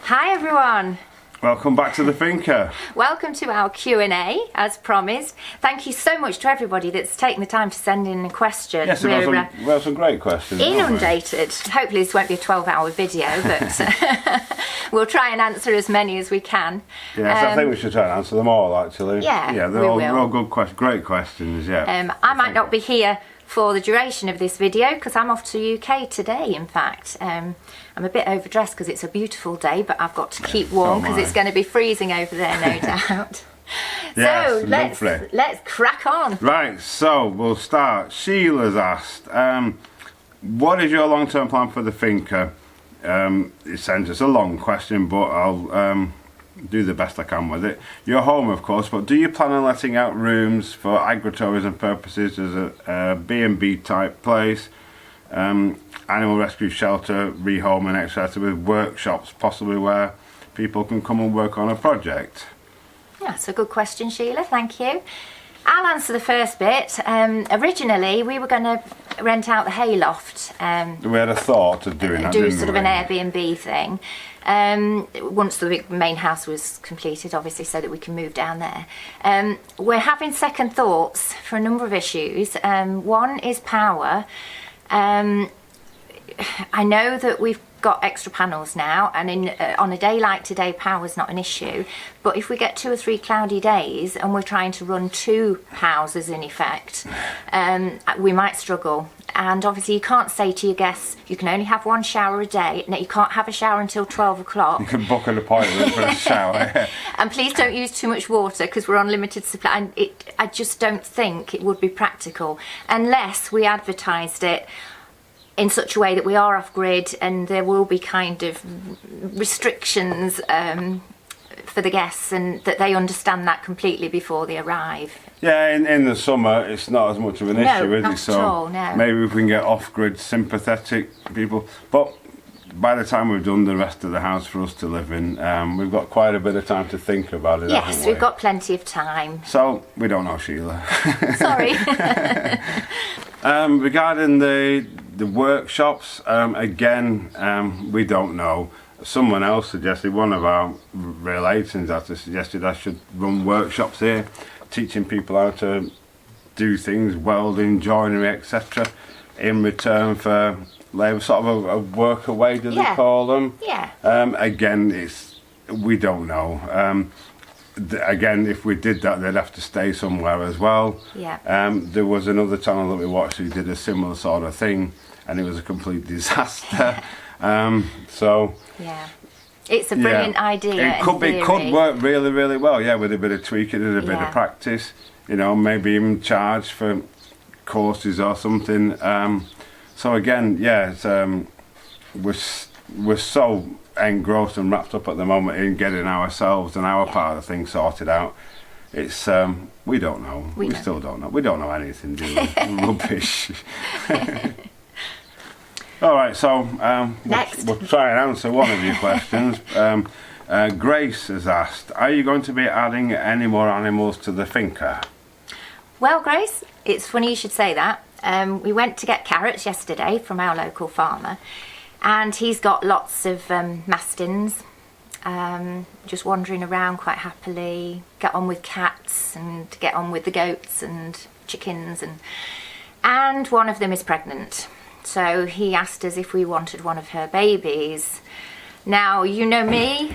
Hi everyone. Welcome back to the Finca. Welcome to our Q&A, as promised. Thank you so much to everybody that's taken the time to send in a question. Yes, we have some great questions. Inundated. Hopefully this won't be a 12-hour video, but we'll try and answer as many as we can. Yes, I think we should try and answer them all, actually. Yeah, they're all good great questions, yeah. I might not be here for the duration of this video because I'm off to UK today, in fact. I'm a bit overdressed because it's a beautiful day, but I've got to keep warm because it's going to be freezing over there, no doubt. Yes, so let's crack on. Right, so we'll start. Sheila's asked, what is your long-term plan for the Finca? It sends us a long question, but I'll do the best I can with it. Your home, of course, but do you plan on letting out rooms for agritourism purposes as a B&B type place, animal rescue shelter, rehoming, etc., with workshops possibly where people can come and work on a project? Yeah, that's a good question, Sheila, thank you. I'll answer the first bit. Originally, we were going to rent out the hayloft. We had a thought of doing that, do sort of an Airbnb thing. Once the main house was completed, obviously, so that we can move down there. We're having second thoughts for a number of issues. One is power. I know that we've got extra panels now, and on a day like today, power's not an issue. But if we get 2 or 3 cloudy days and we're trying to run 2 houses in effect, we might struggle. And obviously you can't say to your guests, you can only have 1 shower a day. No, you can't have a shower until 12 o'clock. You can book an appointment for a shower. And please don't use too much water because we're on limited supply. And I just don't think it would be practical unless we advertised it in such a way that we are off grid and there will be kind of restrictions for the guests, and that they understand that completely before they arrive. Yeah, in the summer it's not as much of an issue, is it? Not at all, no. Maybe if we can get off-grid sympathetic people. But by the time we've done the rest of the house for us to live in, we've got quite a bit of time to think about it. Yes, we've got plenty of time. So we don't know, Sheila. Sorry. Regarding the workshops, again, we don't know. Someone else suggested, one of our relations actually suggested I should run workshops here, teaching people how to do things, welding, joinery, etc., in return for labour, sort of a work away, do they call them? Yeah. Again, we don't know. Again, if we did that, they'd have to stay somewhere as well. Yeah. There was another channel that we watched who did a similar sort of thing, and it was a complete disaster. So yeah, it's a brilliant idea. It could work really, really well. Yeah, with a bit of tweaking and a bit of practice. You know, maybe even charge for courses or something. So again, yeah, we're so engrossed and wrapped up at the moment in getting ourselves and our part of the thing sorted out. It's we don't know. We still don't know. We don't know anything, do we? Rubbish. All right, so we'll try and answer one of your questions. Grace has asked, are you going to be adding any more animals to the Finca? Well, Grace, it's funny you should say that. We went to get carrots yesterday from our local farmer, and he's got lots of mastins, just wandering around quite happily, get on with cats and get on with the goats and chickens, and one of them is pregnant. So he asked us if we wanted one of her babies. Now, you know me,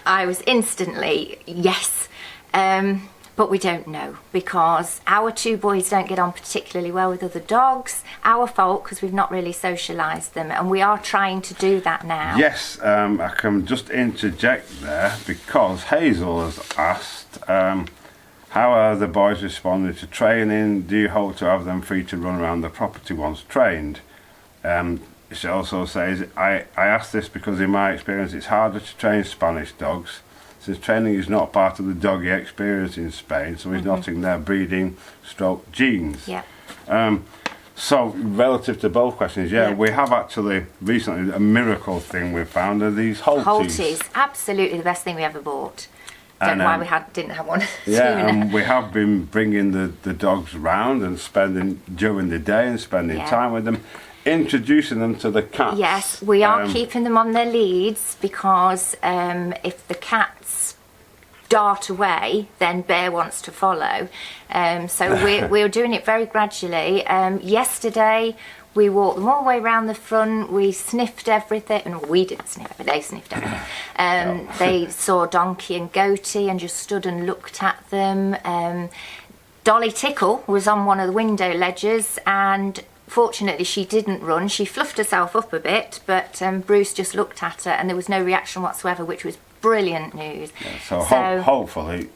I was instantly yes, but we don't know because our 2 boys don't get on particularly well with other dogs. Our fault because we've not really socialised them, and we are trying to do that now. Yes, I can just interject there because Hazel has asked, how are the boys responding to training? Do you hope to have them free to run around the property once trained? She also says, I ask this because in my experience it's harder to train Spanish dogs since training is not part of the doggy experience in Spain, so he's not in their breeding stroke genes. Yeah. So relative to both questions, we have actually recently, a miracle thing we've found are these Holties. Holties, absolutely the best thing we ever bought. Don't know why we didn't have one sooner. And we have been bringing the dogs round and spending during the day and spending time with them. introducing them to the cats. Yes, we are keeping them on their leads because if the cats dart away, then Bear wants to follow. So we're doing it very gradually. Yesterday, we walked them all the way around the front. We sniffed everything. And we didn't sniff it, they sniffed everything. They saw Donkey and Goatee and just stood and looked at them. Dolly Tickle was on one of the window ledges, and fortunately she didn't run. She fluffed herself up a bit, but Bruce just looked at her and there was no reaction whatsoever, which was brilliant news. Yeah, so hopefully,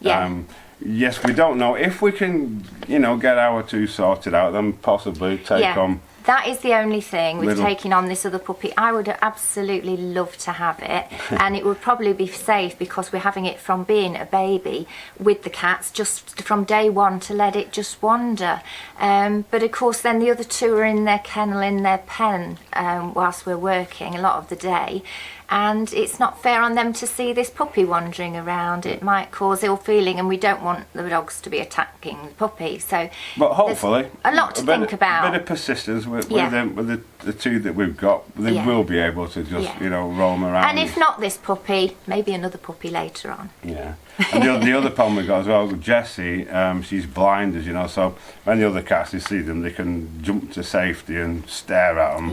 yes, we don't know if we can, get our two sorted out, then possibly take on. That is the only thing with taking on this other puppy. I would absolutely love to have it, and it would probably be safe because we're having it from being a baby with the cats, just from day one, to let it just wander. But of course then the other two are in their kennel, in their pen, whilst we're working a lot of the day. And it's not fair on them to see this puppy wandering around. It might cause ill feeling, and we don't want the dogs to be attacking the puppy. So, but hopefully, a lot to think about. A bit of persistence with the two that we've got. They will be able to just roam around. And if not this puppy, maybe another puppy later on. Yeah. And the other problem we've got as well, Jessie, she's blind, as you know, so when the other cats, they see them, they can jump to safety and stare at them,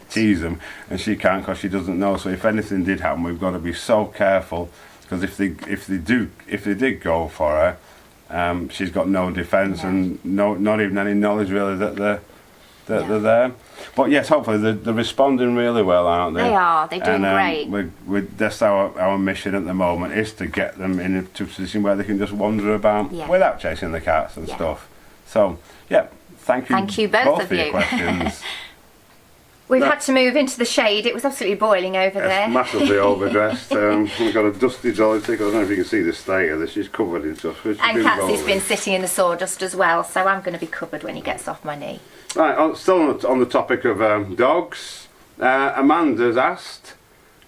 tease them, and she can't because she doesn't know. So if anything did happen, we've got to be so careful, because if they did go for her, she's got no defence and not even any knowledge really that they're there. But yes, hopefully they're responding really well, aren't they? They are. They're doing great. That's our mission at the moment, is to get them in a position where they can just wander about without chasing the cats and stuff. So, thank you both for your questions. We've had to move into the shade. It was absolutely boiling over there. Massively overdressed. We've got a dusty Dolly Tickle. I don't know if you can see the state of this. She's covered in stuff. And Catsy's been sitting in the sawdust as well, so I'm going to be covered when he gets off my knee. Right, still on the topic of dogs, Amanda's asked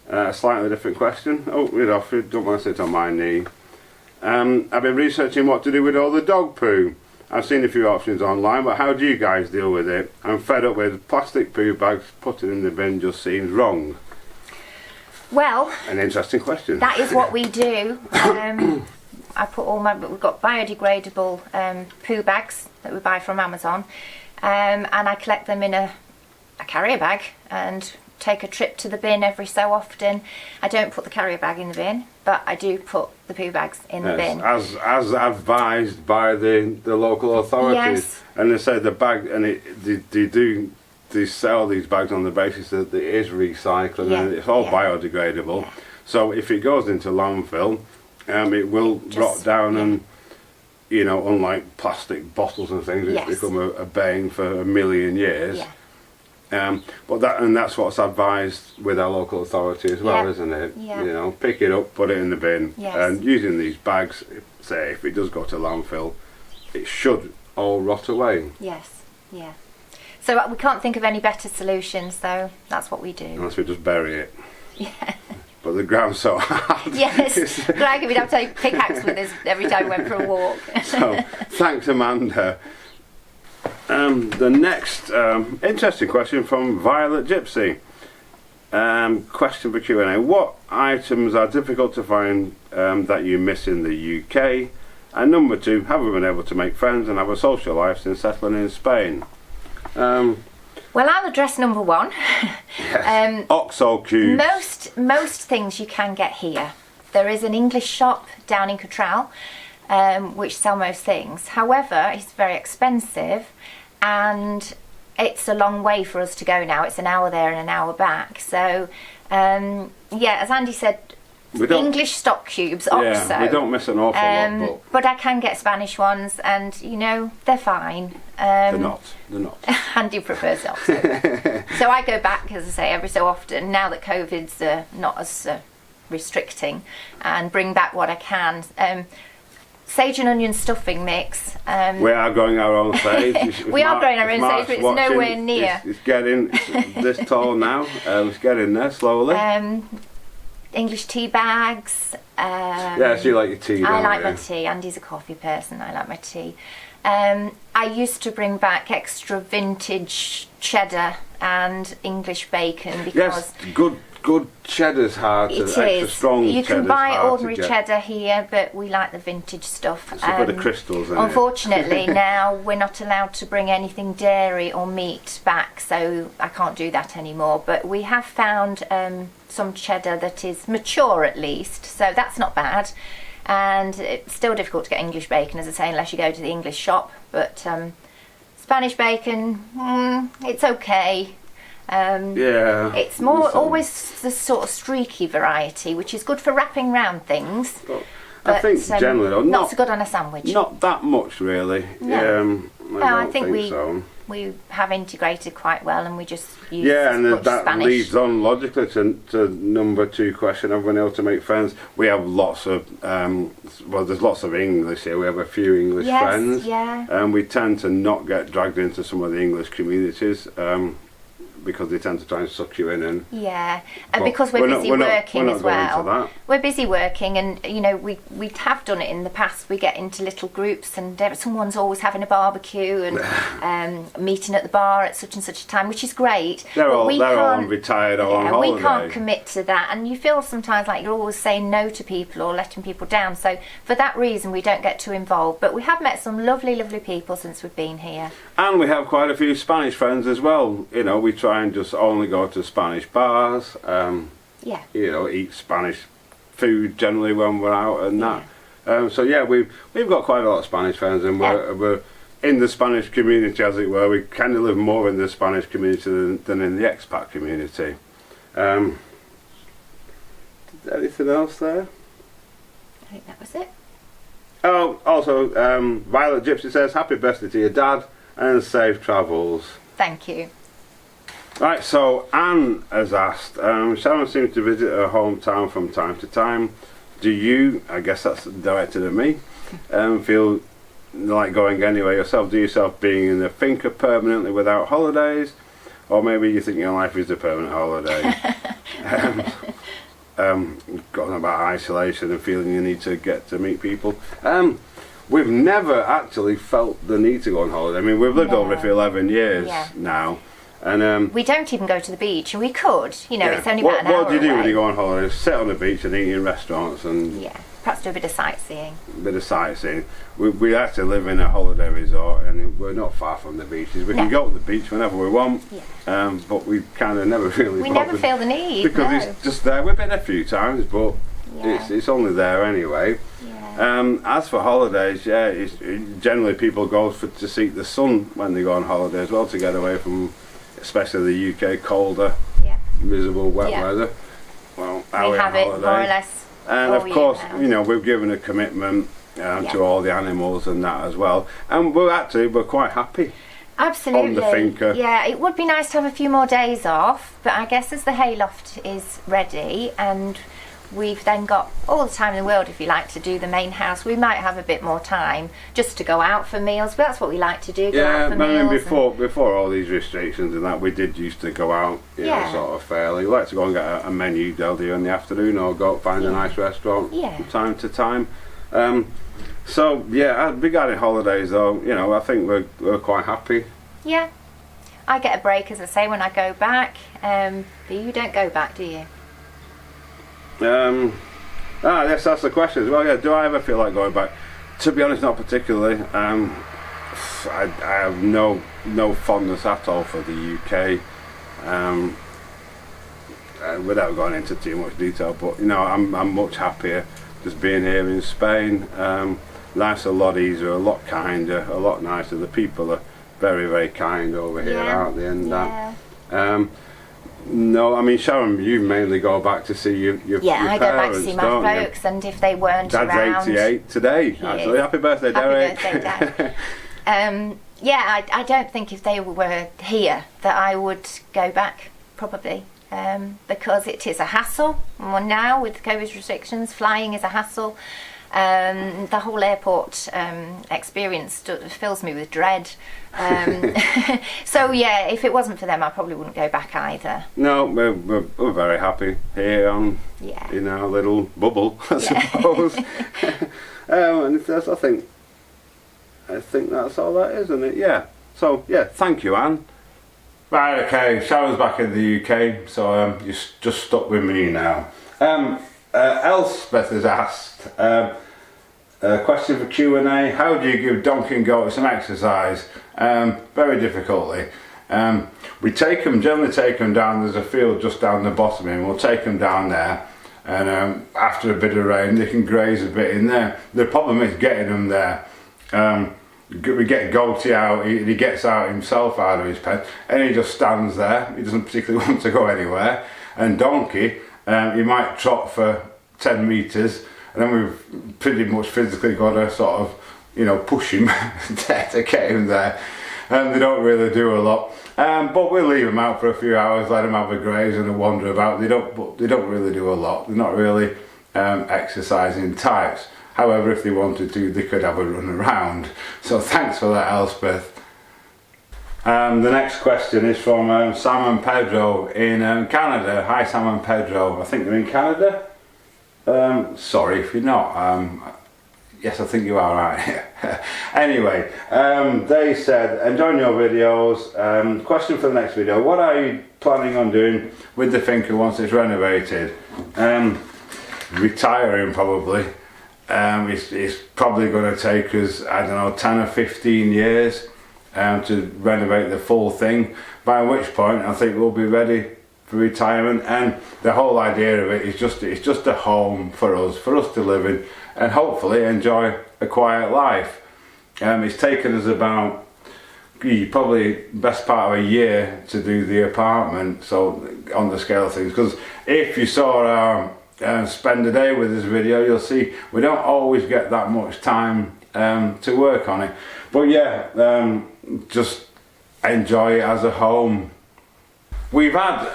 a slightly different question. Oh, read off, don't want to sit on my knee. I've been researching what to do with all the dog poo. I've seen a few options online, but how do you guys deal with it? I'm fed up with plastic poo bags, putting in the bin just seems wrong. Well, an interesting question. That is what we do. I put we've got biodegradable poo bags that we buy from Amazon, and I collect them in a carrier bag and take a trip to the bin every so often. I don't put the carrier bag in the bin, but I do put the poo bags in the bin. As advised by the local authorities. Yes. And they say the bag, and they sell these bags on the basis that it is recycled and it's all biodegradable. Yeah. So if it goes into landfill, it will rot down and, unlike plastic bottles and things, it's become a bane for a million years. Yeah. But that's what's advised with our local authority as well, isn't it? Yeah. Pick it up, put it in the bin, and using these bags, say if it does go to landfill, it should all rot away. Yes, yeah. So we can't think of any better solutions, so that's what we do. Unless we just bury it. Yeah. But the ground's so hard. Yes, Greg, we'd have to take pickaxe with us every time we went for a walk. So, thanks, Amanda. The next interesting question from Violet Gypsy. Question for Q&A. What items are difficult to find that you miss in the UK? And number 2, have we been able to make friends and have a social life since settling in Spain? Well, I'll address number 1. Yes. Oxo cubes. Most things you can get here. There is an English shop down in Cottrell which sell most things. However, it's very expensive and it's a long way for us to go now. It's an hour there and an hour back. So, as Andy said, English stock cubes, Oxo. Yeah, we don't miss an awful lot. But I can get Spanish ones and, they're fine. They're not. Andy prefers Oxo. So I go back, as I say, every so often, now that COVID's not as restricting, and bring back what I can. Sage and onion stuffing mix. We are growing our own sage. We are growing our own sage, but it's nowhere near. It's getting this tall now. It's getting there slowly. English tea bags. So you like your tea, don't I like you? my tea. Andy's a coffee person. I like my tea. I used to bring back extra vintage cheddar and English bacon because yes, good cheddar's hard to, extra strong. You can buy hard ordinary cheddar here, but we like the vintage stuff. It's a bit of crystals in unfortunately, now we're not allowed to bring anything dairy or meat back, so I can't do that anymore. But we have found some cheddar that is mature at least, so that's not bad. And it's still difficult to get English bacon, as I say, unless you go to the English shop. But Spanish bacon, it's okay. Yeah. It's more always the sort of streaky variety, which is good for wrapping round things. But I think generally, though, not so good on a sandwich. Not that much, really. No, I think so. we have integrated quite well, and we just use and that Spanish. leads on logically to number 2 question: have we been able to make friends? We have lots of there's lots of English here. We have a few English friends, and we tend to not get dragged into some of the English communities. Because they tend to try and suck you in, and because we're busy working as well. We're busy working, and you know we have done it in the past. We get into little groups, and someone's always having a barbecue and meeting at the bar at such and such a time, which is great. They're all on retired or on holiday. We can't commit to that, and you feel sometimes like you're always saying no to people or letting people down. So for that reason, we don't get too involved. But we have met some lovely people since we've been here, and we have quite a few Spanish friends as well. You know, we try and just only go to Spanish bars, you know, eat Spanish food generally when we're out and that. So yeah, we've got quite a lot of Spanish friends, and we're in the Spanish community, as it were. We kind of live more in the Spanish community than in the expat community. Anything else there? I think that was it. Oh, also, Violet Gypsy says, happy birthday to your dad and safe travels. Thank you. Right, so Anne has asked, Sharon seems to visit her hometown from time to time. Do you, I guess that's directed at me, feel like going anywhere yourself? Do yourself being in the Finca permanently without holidays? Or maybe you think your life is a permanent holiday? Going about isolation and feeling you need to get to meet people. We've never actually felt the need to go on holiday. I mean, we've lived over here for 11 years now. And we don't even go to the beach, and we could, you know, it's only about an hour What do you do away. when you go on holiday? Sit on the beach and eat in restaurants and perhaps do a bit of sightseeing. We actually live in a holiday resort, and we're not far from the beaches. We can go to the beach whenever we want, but we kind of never really. We never feel the need because it's just there. We've been a few times, but it's only there anyway. As for holidays, it's generally people go to seek the sun when they go on holiday as well, to get away from, especially the UK, colder, miserable, wet weather. Well, we have it more or less. And of course, you know, we've given a commitment to all the animals and that as well. And we're quite happy. Absolutely. On the Finca. Yeah, it would be nice to have a few more days off, but I guess as the hayloft is ready and we've then got all the time in the world, if you like, to do the main house, we might have a bit more time just to go out for meals. But that's what we like to do, go out for meals. Before all these restrictions and that, we did used to go out, you know, sort of fairly. We like to go and get a menu deal in the afternoon, or go find a nice restaurant from time to time. So yeah, regarding holidays though, you know, I think we're quite happy. Yeah, I get a break, as I say, when I go back, but you don't go back, do you? Yes, that's the question as well. Yeah, do I ever feel like going back? To be honest, not particularly. I have no fondness at all for the UK. Without going into too much detail, but you know, I'm much happier just being here in Spain. Life's a lot easier, a lot kinder, a lot nicer. The people are very, very kind over here, aren't they? And no, I mean, Sharon, you mainly go back to see your parents, I go back to see my folks, and if they weren't Dad's around... Dad's 88 today, actually. Happy birthday, Derek. Happy birthday, Dad. I don't think if they were here that I would go back, probably, because it is a hassle. Well, now, with COVID restrictions, flying is a hassle. The whole airport experience fills me with dread. So yeah, if it wasn't for them, I probably wouldn't go back either. No, we're very happy here in our little bubble, I suppose. And I think I think that's all that is, isn't it? Yeah. So, yeah, thank you, Anne. Right, okay, Showers back in the UK, so you're just stuck with me now. Elspeth has asked, a question for Q&A, how do you give donkey and goat some exercise? Very difficultly. We generally take them down, there's a field just down the bottom and we'll take them down there, and after a bit of rain they can graze a bit in there. The problem is getting them there. We get Goaty out, he gets out himself out of his pen and he just stands there, he doesn't particularly want to go anywhere. And Donkey, he might trot for 10 metres and then we've pretty much physically got to sort of, you know, push him there to get him there. And they don't really do a lot, but we'll leave them out for a few hours, let them have a graze and a wander about. They don't really do a lot, they're not really exercising types. However, if they wanted to, they could have a run around. So thanks for that, Elspeth. The next question is from Sam and Pedro in Canada. Hi, Sam and Pedro. I think they're in Canada. Sorry if you're not. Yes, I think you are right. Anyway, they said, enjoying your videos. Question for the next video. What are you planning on doing with the Finca once it's renovated? Retiring, probably. It's probably going to take us, I don't know, 10 or 15 years to renovate the full thing, by which point I think we'll be ready for retirement. And the whole idea of it is it's just a home for us to live in and hopefully enjoy a quiet life. It's taken us about probably best part of a year to do the apartment, so on the scale of things, because if you saw our spend a day with this video, you'll see we don't always get that much time to work on it. But yeah, just enjoy it as a home. We've had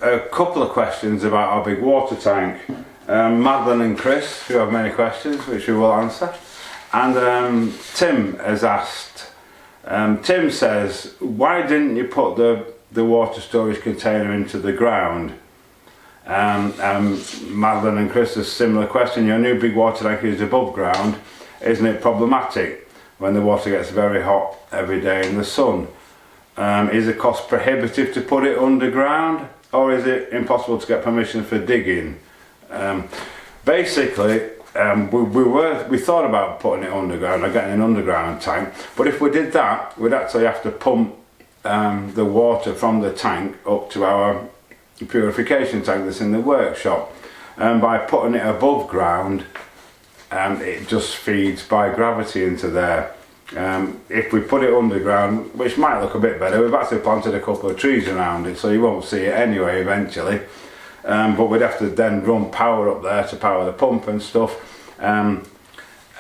a couple of questions about our big water tank. Madeline and Chris, who have many questions, which we will answer. And Tim has asked, Tim says, why didn't you put the water storage container into the ground? Madeline and Chris, a similar question. Your new big water tank is above ground. Isn't it problematic when the water gets very hot every day in the sun? Is it cost prohibitive to put it underground, or is it impossible to get permission for digging? Basically, we thought about putting it underground or getting an underground tank, but if we did that, we'd actually have to pump the water from the tank up to our purification tank that's in the workshop, and by putting it above ground, it just feeds by gravity into there. If we put it underground, which might look a bit better, we've actually planted a couple of trees around it so you won't see it anyway eventually, but we'd have to then run power up there to power the pump and stuff, and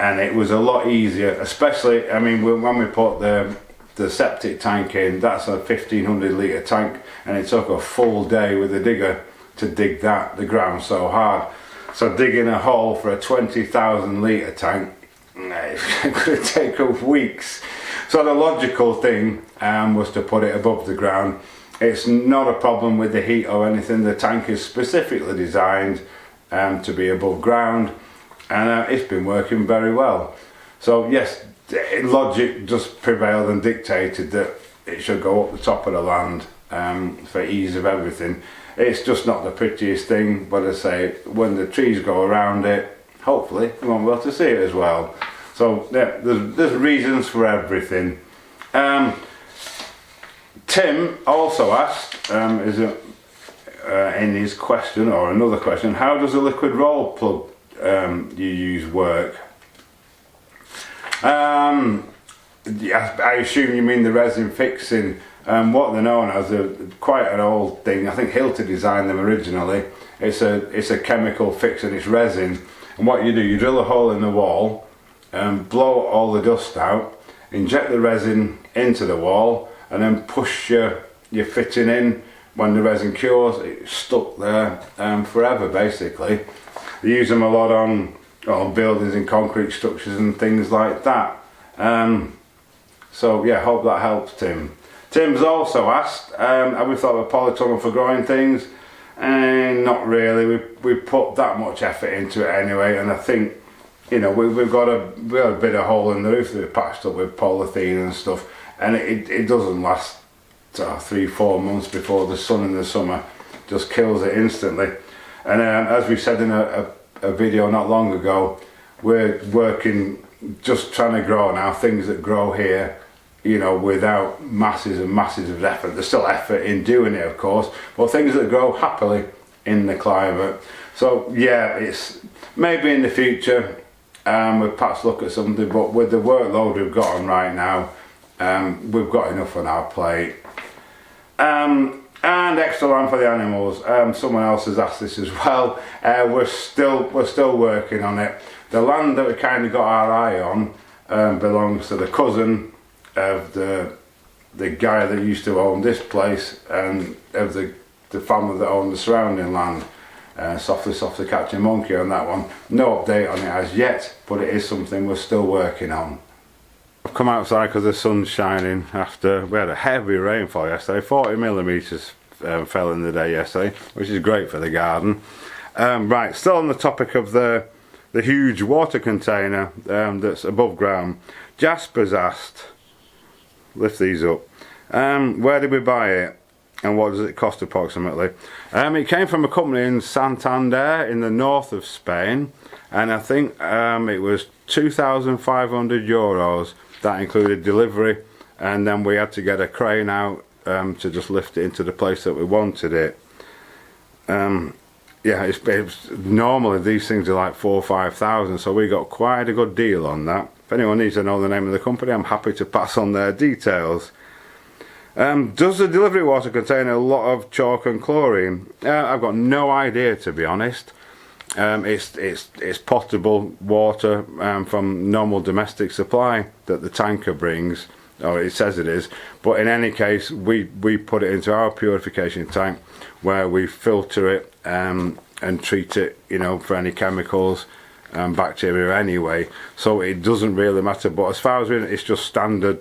it was a lot easier, especially, I mean, when we put the septic tank in, that's a 1500 litre tank, and it took a full day with the digger to dig the ground so hard. So digging a hole for a 20,000 litre tank, it could take weeks. So the logical thing was to put it above the ground. It's not a problem with the heat or anything. The tank is specifically designed to be above ground, and it's been working very well. So yes, logic just prevailed and dictated that it should go up the top of the land for ease of everything. It's just not the prettiest thing, but I say, when the trees go around it, hopefully we won't be able to see it as well. So yeah, there's reasons for everything. Tim also asked, in his question, or another question, how does a liquid roll plug you use work? I assume you mean the resin fixing. What they're known as, quite an old thing. I think Hilton designed them originally. It's a chemical fix and it's resin. And what you do, you drill a hole in the wall, blow all the dust out, inject the resin into the wall, and then push your fitting in. When the resin cures, it's stuck there forever basically. They use them a lot on buildings and concrete structures and things like that. So yeah, hope that helps, Tim. Tim's also asked, have we thought of a polytunnel for growing things? And not really. We put that much effort into it anyway, and I think you know, we've got a bit of hole in the roof that we patched up with polythene and stuff, and it doesn't last 3-4 months before the sun in the summer just kills it instantly. And as we said in a video not long ago, we're working, just trying to grow now things that grow here, you know, without masses and masses of effort. There's still effort in doing it, of course, but things that grow happily in the climate. So yeah, it's maybe in the future we'll perhaps look at something, but with the workload we've got on right now, we've got enough on our plate. And extra land for the animals. Someone else has asked this as well. We're still working on it. The land that we kind of got our eye on belongs to the cousin of the guy that used to own this place, and of the family that owned the surrounding land. Softly catch a monkey on that one. No update on it as yet, but it is something we're still working on. I've come outside because the sun's shining after we had a heavy rainfall yesterday. 40 millimetres fell in the day yesterday, which is great for the garden. Right, still on the topic of the huge water container that's above ground. Jasper's asked, lift these up, where did we buy it and what does it cost approximately? It came from a company in Santander in the north of Spain, and I think it was 2,500 euros. That included delivery, and then we had to get a crane out to just lift it into the place that we wanted it. Yeah, it's normally these things are like 4,000 or 5,000, so we got quite a good deal on that. If anyone needs to know the name of the company, I'm happy to pass on their details. Does the delivery water contain a lot of chalk and chlorine? I've got no idea, to be honest. It's potable water from normal domestic supply that the tanker brings, or it says it is, but in any case we put it into our purification tank where we filter it and treat it, you know, for any chemicals and bacteria anyway, so it doesn't really matter. But as far as we know, it's just standard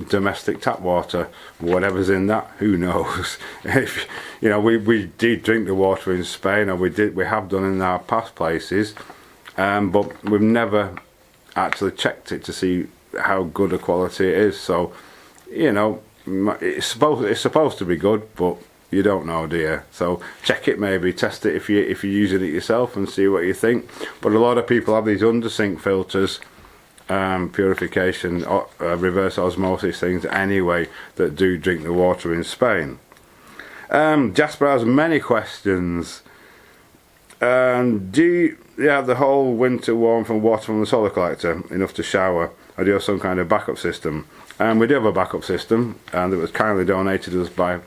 domestic tap water. Whatever's in that, who knows? If you know, we did drink the water in Spain, or we have done in our past places, but we've never actually checked it to see how good a quality it is. So you know, it's supposed to be good, but you don't know, do you? So check it, maybe test it if you're using it yourself and see what you think. But a lot of people have these under sink filters, purification, reverse osmosis things anyway, that do drink the water in Spain. Jasper has many questions. Do you have the whole winter warm from water from the solar collector, enough to shower, or do you have some kind of backup system? We do have a backup system, and it was kindly donated to us by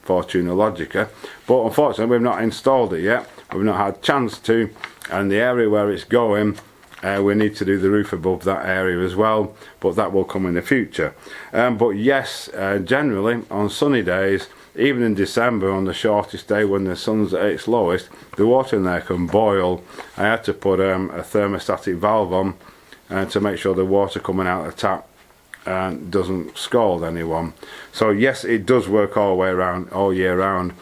Fortuna Logica, but unfortunately we've not installed it yet. We've not had a chance to, and the area where it's going, we need to do the roof above that area as well, but that will come in the future. But yes, generally on sunny days, even in December on the shortest day when the sun's at its lowest, the water in there can boil. I had to put a thermostatic valve on to make sure the water coming out of the tap doesn't scald anyone. So yes, it does work all the way around, all year round.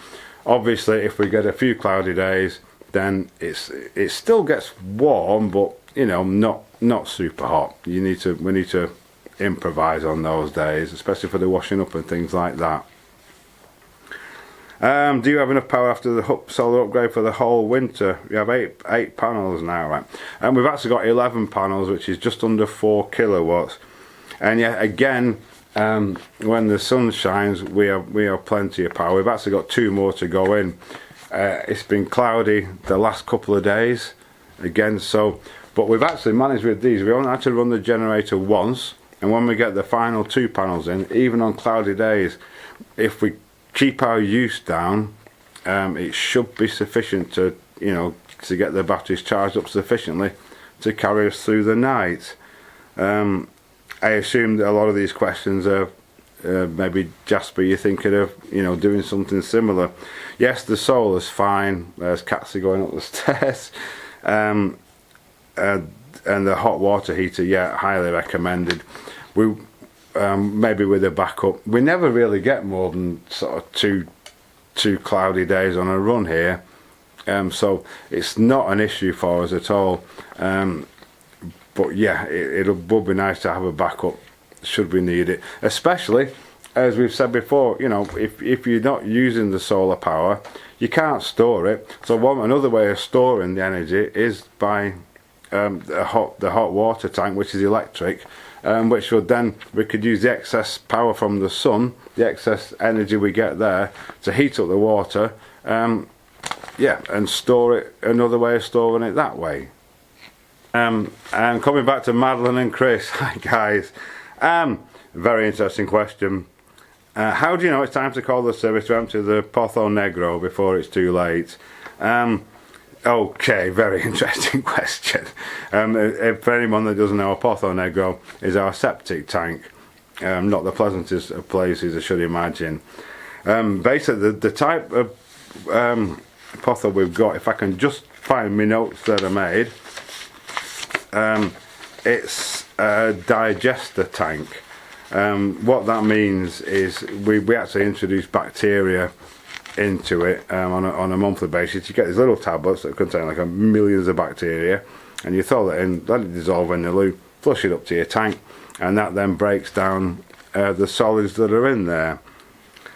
Obviously if we get a few cloudy days, then it still gets warm, but you know, not super hot. We need to improvise on those days, especially for the washing up and things like that. Do you have enough power after the solar upgrade for the whole winter? You have eight panels now, right? And we've actually got 11 panels, which is just under 4 kilowatts. And yeah, again, when the sun shines, we have plenty of power. We've actually got 2 more to go in. It's been cloudy the last couple of days again, so but we've actually managed with these. We only had to run the generator once, and when we get the final 2 panels in, even on cloudy days, if we keep our use down, it should be sufficient to, you know, to get the batteries charged up sufficiently to carry us through the night. I assume that a lot of these questions are maybe Jasper, you're thinking of, you know, doing something similar. Yes, the solar's fine. There's cats are going up the stairs, and the hot water heater, yeah, highly recommended. We maybe with a backup. We never really get more than sort of two cloudy days on a run here. So it's not an issue for us at all. But yeah, it would be nice to have a backup should we need it, especially as we've said before. You know, if you're not using the solar power, you can't store it. So another way of storing the energy is by the hot water tank, which is electric, which would then, we could use the excess power from the sun, the excess energy we get there, to heat up the water, yeah, and store it. Another way of storing it that way. And coming back to Madeline and Chris, hi guys, very interesting question. How do you know it's time to call the service to empty the Pozo Negro before it's too late? Okay, very interesting question. For anyone that doesn't know, a Pozo Negro is our septic tank. Not the pleasantest of places, I should imagine. Basically, the type of Pozo we've got, if I can just find my notes that I made, it's a digester tank. What that means is we actually introduce bacteria into it on a monthly basis. You get these little tablets that contain like millions of bacteria, and you throw that in, let it dissolve in the loo, flush it up to your tank, and that then breaks down the solids that are in there.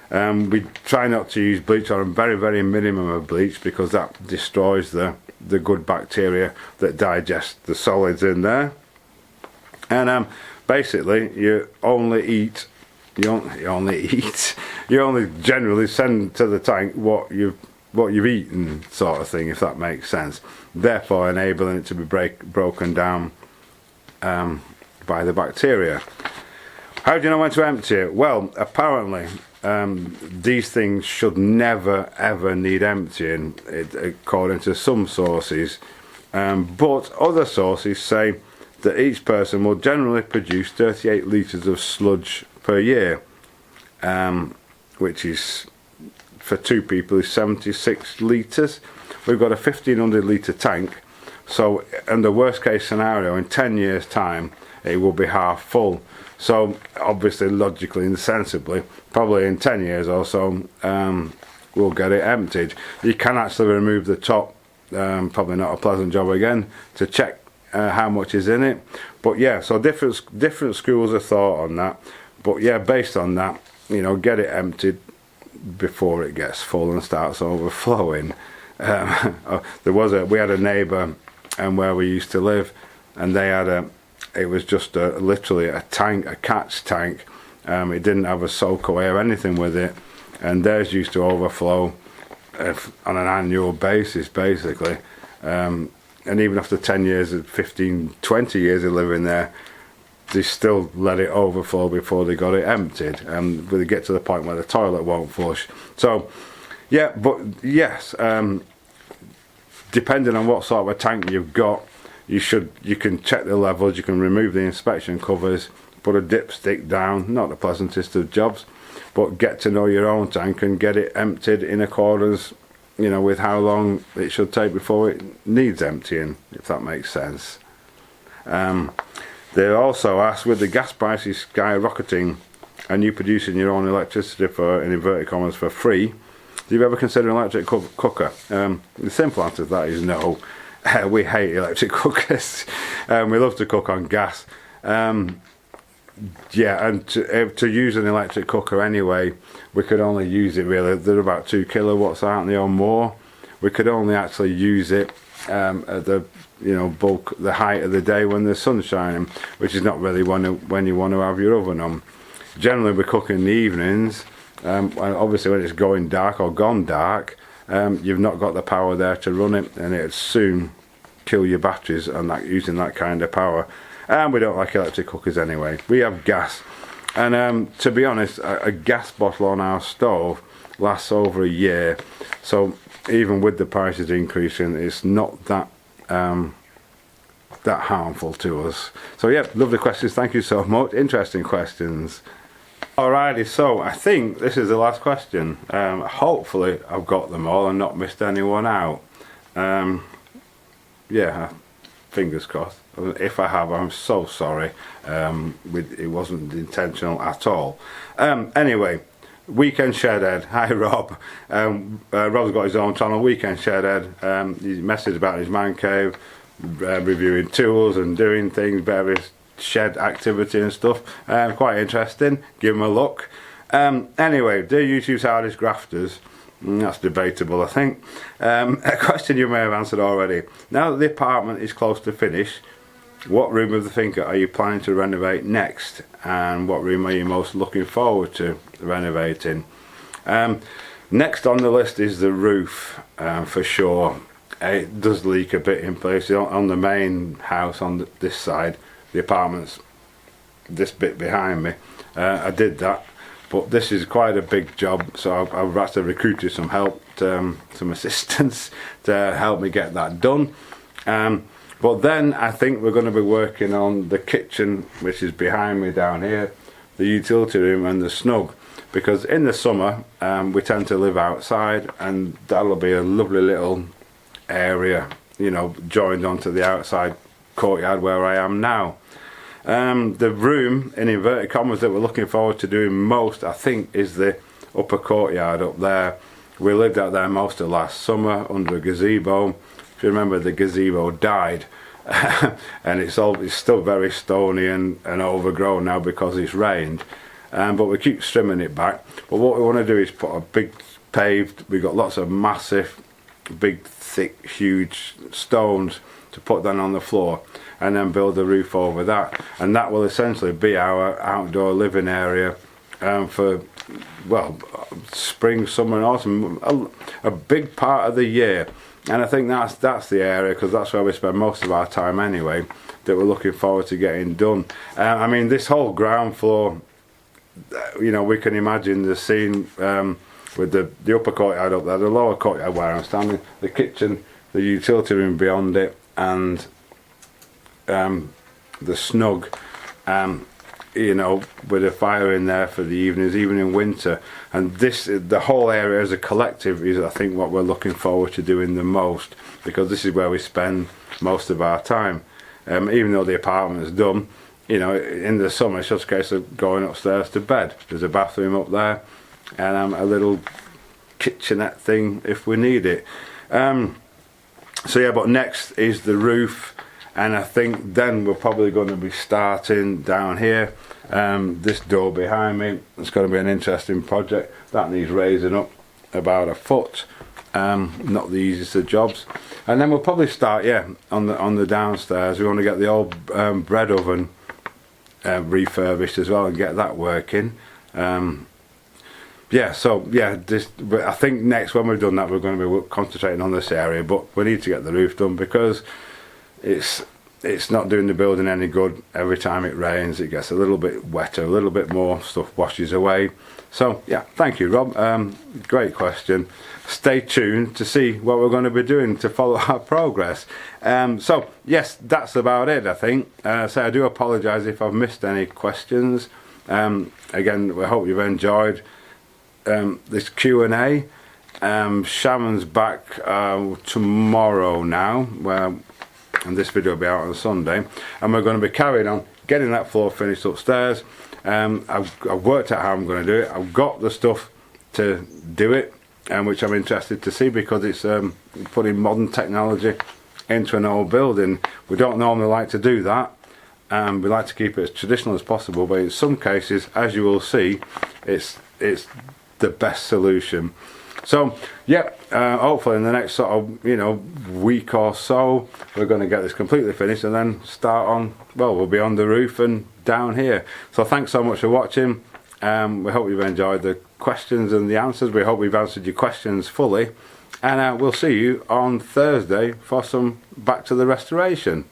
We try not to use bleach, or a very, very minimum of bleach, because that destroys the good bacteria that digest the solids in there. And basically, you only generally send to the tank what you've eaten, sort of thing, if that makes sense. Therefore, enabling it to be broken down by the bacteria. How do you know when to empty it? Well, apparently, these things should never ever need emptying, according to some sources. But other sources say that each person will generally produce 38 litres of sludge per year, which is, for two people, is 76 litres. We've got a 1500 litre tank, so in the worst case scenario, in 10 years time, it will be half full. So obviously, logically and sensibly, probably in 10 years or so, we'll get it emptied. You can actually remove the top, probably not a pleasant job again, to check how much is in it. But yeah, so different schools of thought on that. But yeah, based on that, you know, get it emptied before it gets full and starts overflowing. We had a neighbour where we used to live, and they had it was just literally a tank, a catch tank. It didn't have a soak away or anything with it, and theirs used to overflow on an annual basis, basically. And even after 10 years, 15, 20 years of living there, they still let it overflow before they got it emptied. And they get to the point where the toilet won't flush. So, yeah, but yes, depending on what sort of a tank you've got, you can check the levels, you can remove the inspection covers, put a dipstick down, not the pleasantest of jobs, but get to know your own tank and get it emptied in accordance, you know, with how long it should take before it needs emptying, if that makes sense. They also asked, with the gas prices skyrocketing and you producing your own electricity for, in inverted commas, for free, do you ever consider an electric cooker? The simple answer to that is no. We hate electric cookers. We love to cook on gas. Yeah, and to use an electric cooker anyway, we could only use it really, they're about 2 kilowatts, aren't they, or more. We could only actually use it at the, you know, bulk, the height of the day when the sun's shining, which is not really when you want to have your oven on. Generally we cook in the evenings, and obviously when it's going dark or gone dark, you've not got the power there to run it, and it'd soon kill your batteries and that, using that kind of power. And we don't like electric cookers anyway. We have gas, and to be honest, a gas bottle on our stove lasts over a year. So even with the prices increasing, it's not that that harmful to us. So yeah, lovely questions. Thank you so much. Interesting questions. Alrighty, so I think this is the last question. Hopefully I've got them all and not missed anyone out. Yeah, fingers crossed. If I have, I'm so sorry. It wasn't intentional at all. Anyway, Weekend Shedhead. Hi Rob. Rob's got his own channel, Weekend Shedhead. He messaged about his man cave, reviewing tools and doing things, various shed activity and stuff. Quite interesting. Give him a look. Anyway, do YouTube's hardest grafters? That's debatable, I think. A question you may have answered already. Now that the apartment is close to finish, what room of the Finca are you planning to renovate next, and what room are you most looking forward to renovating? Next on the list is the roof, for sure. It does leak a bit in places. On the main house on this side, the apartment's this bit behind me. I did that, but this is quite a big job, so I've actually recruited some help, some assistants to help me get that done. But then I think we're going to be working on the kitchen, which is behind me down here, the utility room and the snug, because in the summer we tend to live outside, and that'll be a lovely little area, you know, joined onto the outside courtyard where I am now. The room, in inverted commas, that we're looking forward to doing most, I think, is the upper courtyard up there. We lived out there most of last summer under a gazebo. If you remember, the gazebo died and it's still very stony and overgrown now because it's rained, but we keep trimming it back. But what we want to do is put a big paved, we've got lots of massive, big, thick, huge stones to put down on the floor, and then build a roof over that, and that will essentially be our outdoor living area for, well, spring, summer and autumn, a big part of the year. And I think that's the area, because that's where we spend most of our time anyway, that we're looking forward to getting done. I mean, this whole ground floor, you know, we can imagine the scene with the upper courtyard up there, the lower courtyard where I'm standing, the kitchen, the utility room beyond it, and the snug, you know, with a fire in there for the evenings, even in winter. And the whole area as a collective is, I think, what we're looking forward to doing the most, because this is where we spend most of our time. Even though the apartment is done, you know, in the summer it's just a case of going upstairs to bed. There's a bathroom up there, and a little kitchenette thing if we need it. So yeah, but next is the roof, and I think then we're probably going to be starting down here. This door behind me, it's going to be an interesting project. That needs raising up about a foot. Not the easiest of jobs. And then we'll probably start, yeah, on the downstairs. We want to get the old bread oven refurbished as well and get that working. Yeah, so yeah, but I think next, when we've done that, we're going to be concentrating on this area, but we need to get the roof done, because it's not doing the building any good. Every time it rains, it gets a little bit wetter, a little bit more stuff washes away. So yeah, thank you, Rob. Great question. Stay tuned to see what we're going to be doing to follow our progress. So yes, that's about it, I think. So I do apologise if I've missed any questions. Again, we hope you've enjoyed this Q&A. Sharon's back tomorrow now, and this video will be out on Sunday, and we're going to be carrying on getting that floor finished upstairs. I've worked out how I'm going to do it. I've got the stuff to do it, which I'm interested to see, because it's putting modern technology into an old building. We don't normally like to do that. We like to keep it as traditional as possible, but in some cases, as you will see, it's the best solution. So yeah, hopefully in the next sort of, you know, week or so, we're going to get this completely finished, and then start on, well, we'll be on the roof and down here. So thanks so much for watching. We hope you've enjoyed the questions and the answers. We hope we've answered your questions fully, and we'll see you on Thursday for some back to the restoration.